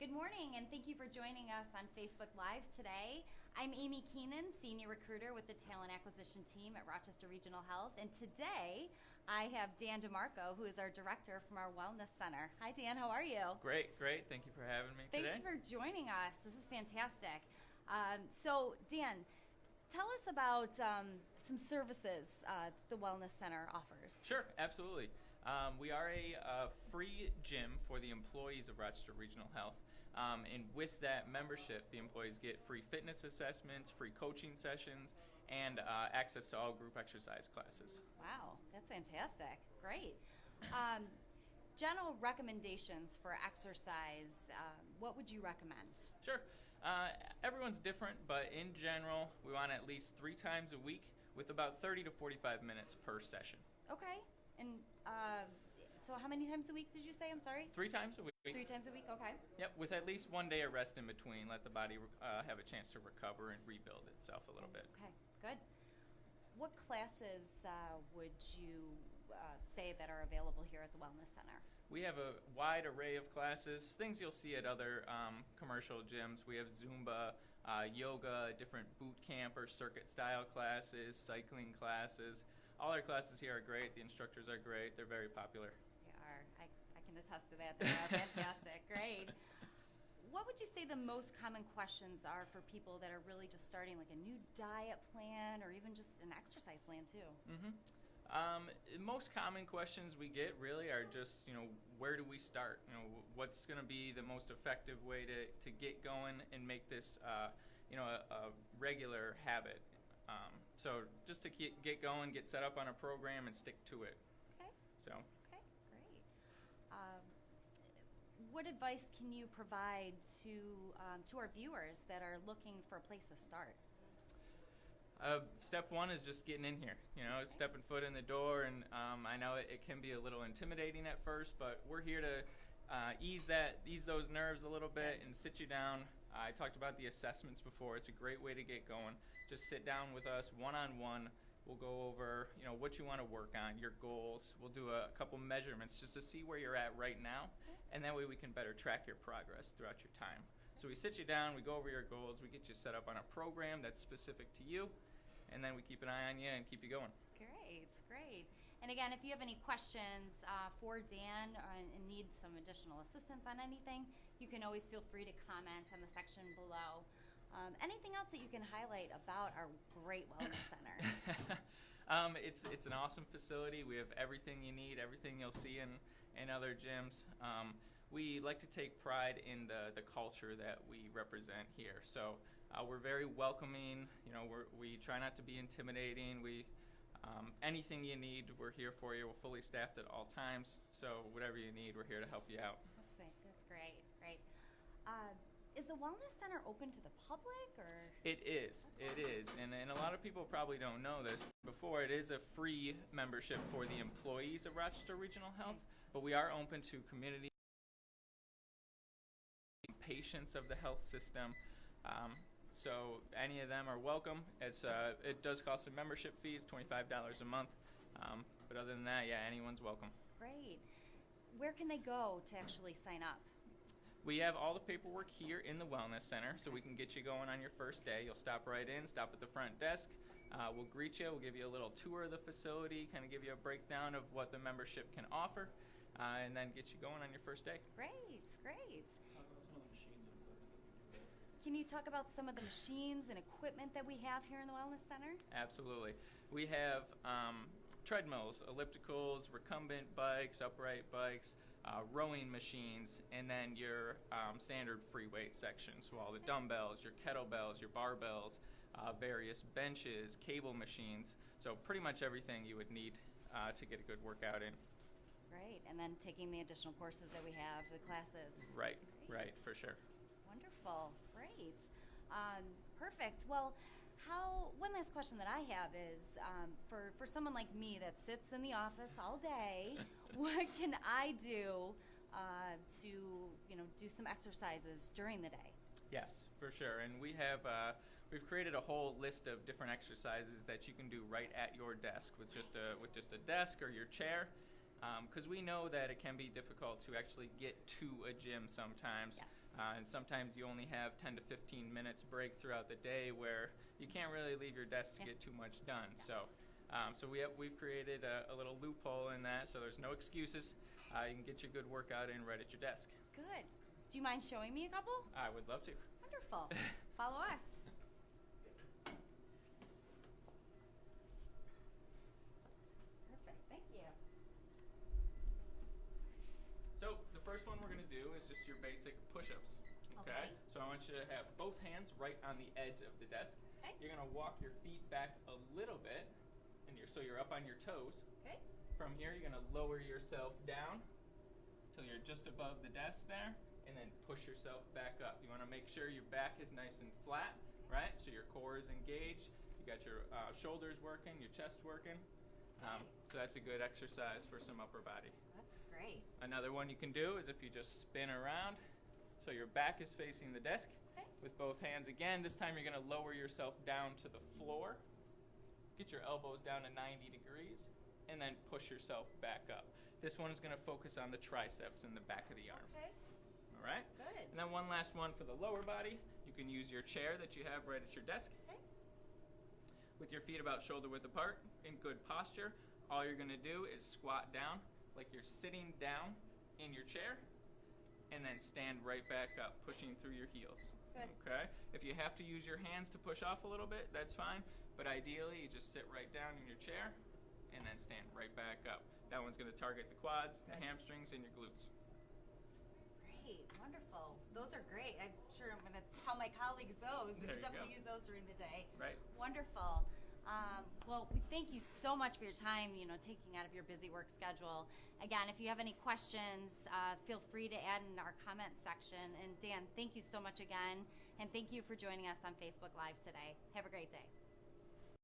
Good morning, and thank you for joining us on Facebook Live today. I'm Amy Keenan, Senior Recruiter with the Talent Acquisition Team at Rochester Regional Health, and today I have Dan DiMarco, who is our Director from our Wellness Center. Hi, Dan. How are you? Great. Thank you for having me today. Thanks for joining us. This is fantastic. So, Dan, tell us about some services the Wellness Center offers. Sure, absolutely. We are a free gym for the employees of Rochester Regional Health. And with that membership, the employees get free fitness assessments, free coaching sessions, and access to all group exercise classes. Wow, that's fantastic. Great. General recommendations for exercise, what would you recommend? Sure. Everyone's different, but in general, we want at least 3 times a week with about 30 to 45 minutes per session. Okay. And so how many times a week did you say? I'm sorry? 3 times a week. 3 times a week, okay. Yep, with at least 1 day of rest in between, let the body have a chance to recover and rebuild itself a little bit. Okay, good. What classes would you say that are available here at the Wellness Center? We have a wide array of classes, things you'll see at other commercial gyms. We have Zumba, yoga, different boot camp or circuit style classes, cycling classes. All our classes here are great. The instructors are great. They're very popular. They are. I can attest to that. They are fantastic. Great. What would you say the most common questions are for people that are really just starting like a new diet plan or even just an exercise plan too? Most common questions we get really are just, where do we start? What's going to be the most effective way to get going and make this, a regular habit? So just to get going, get set up on a program and stick to it. Okay. Okay, great. What advice can you provide to our viewers that are looking for a place to start? Step 1 is just getting in here, stepping foot in the door, and I know it can be a little intimidating at first, but we're here to ease those nerves a little bit and sit you down. I talked about the assessments before. It's a great way to get going. Just sit down with us one-on-one. We'll go over, what you want to work on, your goals. We'll do a couple measurements just to see where you're at right now, and that way we can better track your progress throughout your time. So we sit you down, we go over your goals, we get you set up on a program that's specific to you, and then we keep an eye on you and keep you going. Great. And again, if you have any questions for Dan and need some additional assistance on anything, you can always feel free to comment on the section below. Anything else that you can highlight about our great wellness center? It's an awesome facility. We have everything you need, everything you'll see in other gyms. We like to take pride in the culture that we represent here. So we're very welcoming. We try not to be intimidating. Anything you need, we're here for you. We're fully staffed at all times. So whatever you need, we're here to help you out. That's great. Is the Wellness Center open to the public, or? It is, and a lot of people probably don't know this. Before, it is a free membership for the employees of Rochester Regional Health, but we are open to community patients of the health system. So any of them are welcome. It does cost a membership fee. It's $25 a month. But other than that, anyone's welcome. Great. Where can they go to actually sign up? We have all the paperwork here in the Wellness Center, so we can get you going on your first day. You'll stop right in, stop at the front desk. We'll greet you. We'll give you a little tour of the facility, kind of give you a breakdown of what the membership can offer, and then get you going on your first day. Great. Can you talk about some of the machines and equipment that we have here in the Wellness Center? Absolutely. We have treadmills, ellipticals, recumbent bikes, upright bikes, rowing machines, and then your standard free weight section. So all the dumbbells, your kettlebells, your barbells, various benches, cable machines. So pretty much everything you would need to get a good workout in. Great. And then taking the additional courses that we have, the classes. Right, for sure. Wonderful. Great. Perfect. Well, one last question that I have is, for someone like me that sits in the office all day, what can I do to do some exercises during the day? Yes, for sure. And we've created a whole list of different exercises that you can do right at your desk with just a desk or your chair. because we know that it can be difficult to actually get to a gym sometimes. Yes. And sometimes you only have 10 to 15 minutes break throughout the day where you can't really leave your desk to get too much done. Yes. So we've created a little loophole in that, so there's no excuses. You can get your good workout in right at your desk. Good. Do you mind showing me a couple? I would love to. Wonderful. Follow us. Perfect. Thank you. So the first one we're going to do is just your basic push-ups. Okay? So I want you to have both hands right on the edge of the desk. Okay. You're going to walk your feet back a little bit, and so you're up on your toes. Okay. From here, you're going to lower yourself down till you're just above the desk there, and then push yourself back up. You want to make sure your back is nice and flat, right? So your core is engaged. You got your shoulders working, your chest working. So that's a good exercise for some upper body. That's great. Another one you can do is if you just spin around, so your back is facing the desk. Okay. With both hands again. This time you're going to lower yourself down to the floor. Get your elbows down to 90 degrees, and then push yourself back up. This one is going to focus on the triceps and the back of the arm. Okay. All right? Good. And then one last one for the lower body. You can use your chair that you have right at your desk. Okay. With your feet about shoulder width apart, in good posture, all you're going to do is squat down like you're sitting down in your chair, and then stand right back up, pushing through your heels. Good. Okay? If you have to use your hands to push off a little bit, that's fine. But ideally, you just sit right down in your chair and then stand right back up. That one's going to target the quads, the hamstrings, and your glutes. Great. Wonderful. Those are great. I'm sure I'm going to tell my colleagues those. We There can you definitely go. use those during the day. Right. Wonderful. Well, we thank you so much for your time, taking out of your busy work schedule. Again, if you have any questions, feel free to add in our comment section. And Dan, thank you so much again. And thank you for joining us on Facebook Live today. Have a great day.